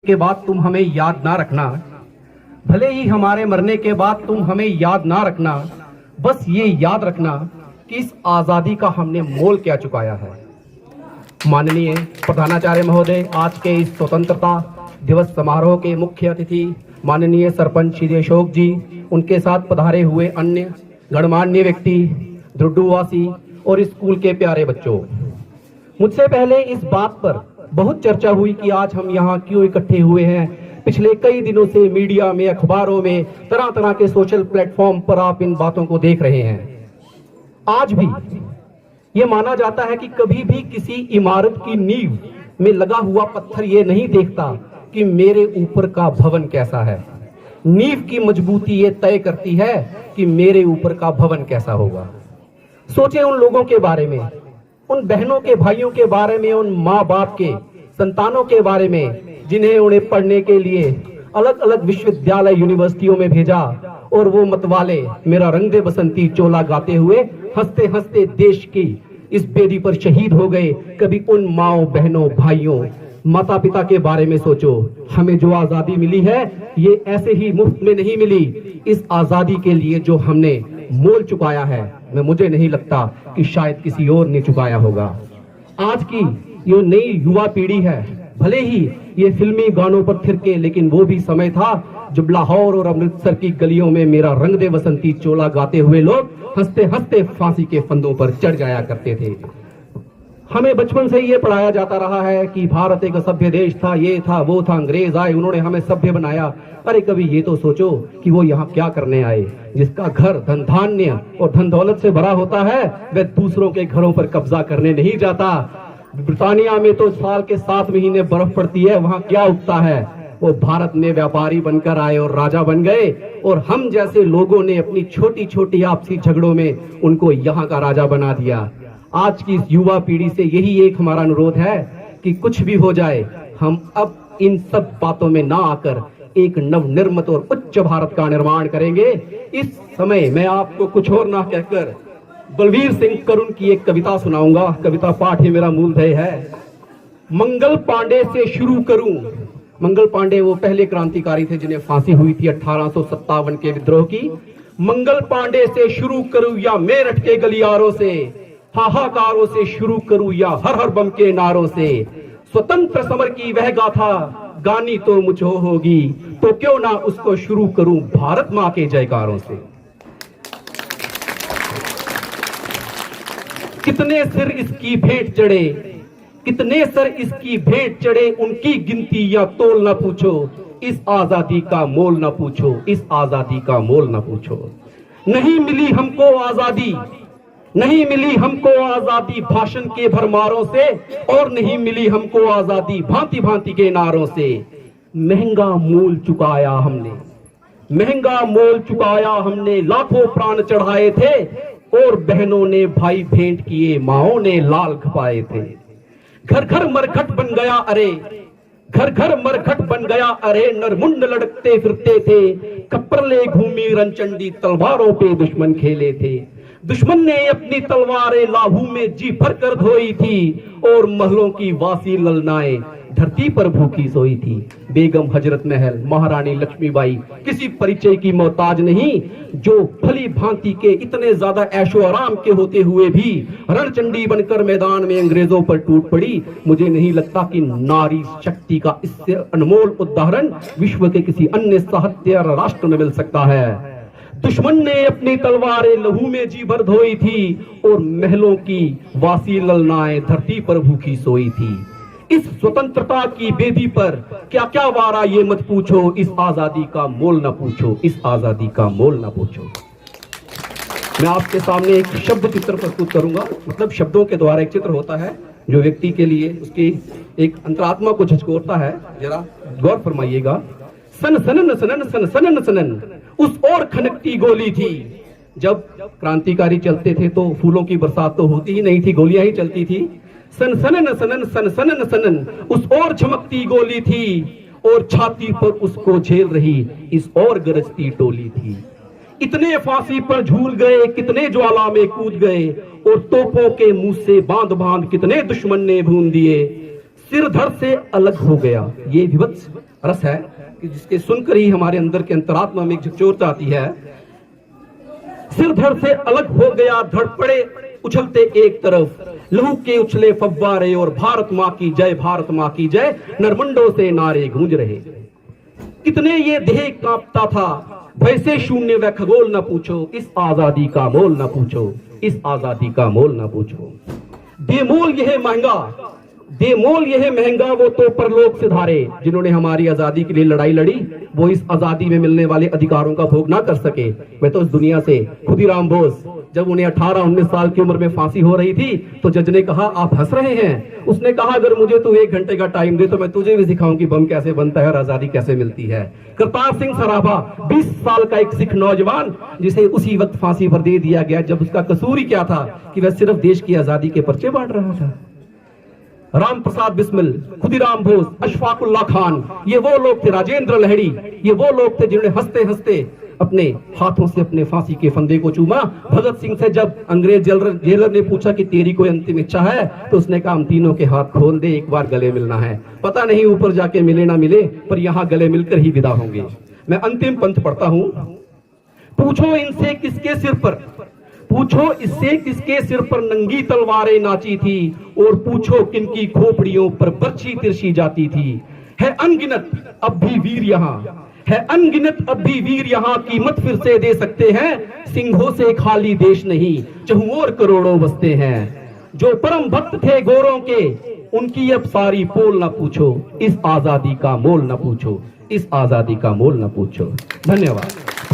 के बाद तुम हमें याद ना रखना, भले ही हमारे मरने के बाद तुम हमें याद ना रखना, बस ये याद रखना कि इस आजादी का हमने मोल क्या चुकाया है। माननीय प्रधानाचार्य महोदय, आज के इस स्वतंत्रता दिवस समारोह के मुख्य अतिथि माननीय सरपंच श्री अशोक जी, उनके साथ पधारे हुए अन्य गणमान्य व्यक्ति, ध्रुडुवासी और स्कूल के प्यारे बच्चों, मुझसे पहले इस बात पर बहुत चर्चा हुई कि आज हम यहाँ क्यों इकट्ठे हुए हैं। पिछले कई दिनों से मीडिया में, अखबारों में, तरह तरह के सोशल प्लेटफॉर्म पर आप इन बातों को देख रहे हैं। आज भी ये माना जाता है कि कभी भी किसी इमारत की नींव में लगा हुआ पत्थर ये नहीं देखता कि मेरे ऊपर का भवन कैसा है। नींव की मजबूती ये तय करती है कि मेरे ऊपर का भवन कैसा होगा। सोचे उन लोगों के बारे में, उन बहनों के भाइयों के बारे में, उन माँ बाप के संतानों के बारे में जिन्हें उन्हें पढ़ने के लिए अलग अलग विश्वविद्यालय यूनिवर्सिटियों में भेजा, और वो मतवाले मेरा रंग दे बसंती चोला गाते हुए हंसते हंसते देश की इस बेदी पर शहीद हो गए। कभी उन माओ बहनों भाइयों माता पिता के बारे में सोचो। हमें जो आजादी मिली है ये ऐसे ही मुफ्त में नहीं मिली। इस आजादी के लिए जो हमने मोल चुकाया है, मुझे नहीं लगता कि शायद किसी और ने चुकाया होगा। आज की ये नई युवा पीढ़ी है, भले ही ये फिल्मी गानों पर थिरके, लेकिन वो भी समय था जब लाहौर और अमृतसर की गलियों में मेरा रंग दे बसंती चोला गाते हुए लोग हंसते हंसते फांसी के फंदों पर चढ़ जाया करते थे। हमें बचपन से ये पढ़ाया जाता रहा है कि भारत एक सभ्य देश था, ये था वो था, अंग्रेज आए उन्होंने हमें सभ्य बनाया। अरे कभी ये तो सोचो कि वो यहाँ क्या करने आए। जिसका घर धन धान्य और धन दौलत से भरा होता है वह दूसरों के घरों पर कब्जा करने नहीं जाता। ब्रिटानिया में तो साल के 7 महीने बर्फ पड़ती है, वहां क्या उगता है। वो भारत में व्यापारी बनकर आए और राजा बन गए, और हम जैसे लोगों ने अपनी छोटी छोटी आपसी झगड़ों में उनको यहाँ का राजा बना दिया। आज की इस युवा पीढ़ी से यही एक हमारा अनुरोध है कि कुछ भी हो जाए, हम अब इन सब बातों में ना आकर एक नवनिर्मित और उच्च भारत का निर्माण करेंगे। इस समय मैं आपको कुछ और ना कहकर बलवीर सिंह करुण की एक कविता सुनाऊंगा। कविता पाठ ही मेरा मूल ध्येय है। मंगल पांडे से शुरू करूं। मंगल पांडे वो पहले क्रांतिकारी थे जिन्हें फांसी हुई थी 1857 के विद्रोह की। मंगल पांडे से शुरू करूं या मेरठ के गलियारों से, हाहाकारों से शुरू करूं या हर हर बम के नारों से। स्वतंत्र समर की वह गाथा गानी तो मुझे होगी, तो क्यों ना उसको शुरू करूं भारत मां के जयकारों से। कितने सिर इसकी भेंट चढ़े, कितने सर इसकी भेंट चढ़े, उनकी गिनती या तोल न पूछो। इस आजादी का मोल न पूछो, इस आजादी का मोल न पूछो। नहीं मिली हमको आजादी, नहीं मिली हमको आजादी भाषण के भरमारों से, और नहीं मिली हमको आजादी भांति भांति के नारों से। महंगा मोल चुकाया हमने, महंगा मोल चुकाया हमने, लाखों प्राण चढ़ाए थे, और बहनों ने भाई भेंट किए, माओ ने लाल खपाए थे। घर घर मरघट बन गया अरे, घर घर मरघट बन गया अरे, नरमुंड लड़कते फिरते थे, कपरले घूमी रणचंडी, तलवारों पे दुश्मन खेले थे। दुश्मन ने अपनी तलवारें लाहू में जी भर कर धोई थी, और महलों की वासी ललनाएं धरती पर भूखी सोई थी। बेगम हजरत महल महारानी लक्ष्मीबाई किसी परिचय की मोहताज नहीं, जो भली भांति के इतने ज्यादा ऐशो आराम के होते हुए भी रणचंडी बनकर मैदान में अंग्रेजों पर टूट पड़ी। मुझे नहीं लगता कि नारी शक्ति का इससे अनमोल उदाहरण विश्व के किसी अन्य साहित्य राष्ट्र में मिल सकता है। दुश्मन ने अपनी तलवारें लहू में जी भर धोई थी, और महलों की वासी ललनाएं धरती पर भूखी सोई थी। इस स्वतंत्रता की बेदी पर क्या क्या वारा ये मत पूछो, इस आजादी का मोल न पूछो, इस आजादी का मोल न पूछो। मैं आपके सामने एक शब्द चित्र प्रस्तुत करूंगा। मतलब शब्दों के द्वारा एक चित्र होता है जो व्यक्ति के लिए उसकी एक अंतरात्मा को झकझोरता है। जरा गौर फरमाइएगा। सन सनन सनन सन सनन सनन, उस ओर खनकती गोली थी। जब क्रांतिकारी चलते थे तो फूलों की बरसात तो होती ही नहीं थी, गोलियां ही चलती थी। सन सनन सनन सन सनन सनन, उस ओर चमकती गोली थी, और छाती पर उसको झेल रही इस ओर गरजती टोली थी। इतने फांसी पर झूल गए, कितने ज्वाला में कूद गए, और तोपों के मुंह से बांध बांध कितने दुश्मन ने भून दिए। सिर धड़ से अलग हो गया। ये विभत्स रस है कि जिसके सुनकर ही हमारे अंदर के अंतरात्मा में एक झकझोरता आती है। सिर धड़ से अलग हो गया, धड़ पड़े उछलते एक तरफ, लहू के उछले फव्वारे और भारत माँ की जय, भारत माँ की जय, नरमंडों से नारे गूंज रहे। कितने ये देह कांपता था, भय से शून्य व खगोल न पूछो, इस आजादी का मोल न पूछो, इस आजादी का मोल न पूछो। बेमोल यह महंगा, बेमोल यह महंगा वो तो परलोक सिधारे, जिन्होंने हमारी आजादी के लिए लड़ाई लड़ी वो इस आजादी में मिलने वाले अधिकारों का भोग ना कर सके। मैं तो इस दुनिया से खुदीराम बोस, जब उन्हें 18-19 साल की उम्र में फांसी हो रही थी तो जज ने कहा आप हंस रहे हैं। उसने कहा अगर मुझे तू 1 घंटे का टाइम दे तो मैं तुझे भी सिखाऊं कि बम कैसे बनता है और आजादी कैसे मिलती है। करतार सिंह सराभा 20 साल का एक सिख नौजवान, जिसे उसी वक्त फांसी पर दे दिया गया जब उसका कसूर ही क्या था कि वह सिर्फ देश की आजादी के पर्चे बांट रहा था। राम प्रसाद बिस्मिल, खुदीराम बोस, अशफाकुल्ला खान, ये वो लोग थे, राजेंद्र लहड़ी, ये वो लोग थे जिन्होंने हंसते हंसते अपने हाथों से अपने फांसी के फंदे को चूमा। भगत सिंह से जब अंग्रेज जेलर ने पूछा कि तेरी कोई अंतिम इच्छा है तो उसने कहा हम तीनों के हाथ खोल दे, एक बार गले मिलना है। पता नहीं ऊपर जाके मिले ना मिले पर यहाँ गले मिलकर ही विदा होंगे। मैं अंतिम पंथ पढ़ता हूं। पूछो इनसे किसके सिर पर, पूछो इससे किसके सिर पर नंगी तलवारें नाची थी, और पूछो किनकी खोपड़ियों पर बर्छी तिरछी जाती थी। है अनगिनत अब भी वीर यहाँ, है अनगिनत अब भी वीर यहाँ, कीमत फिर से दे सकते हैं, सिंहों से खाली देश नहीं चहुओर करोड़ों बसते हैं। जो परम भक्त थे गोरों के उनकी अब सारी पोल न पूछो, इस आजादी का मोल न पूछो, इस आजादी का मोल न पूछो। धन्यवाद।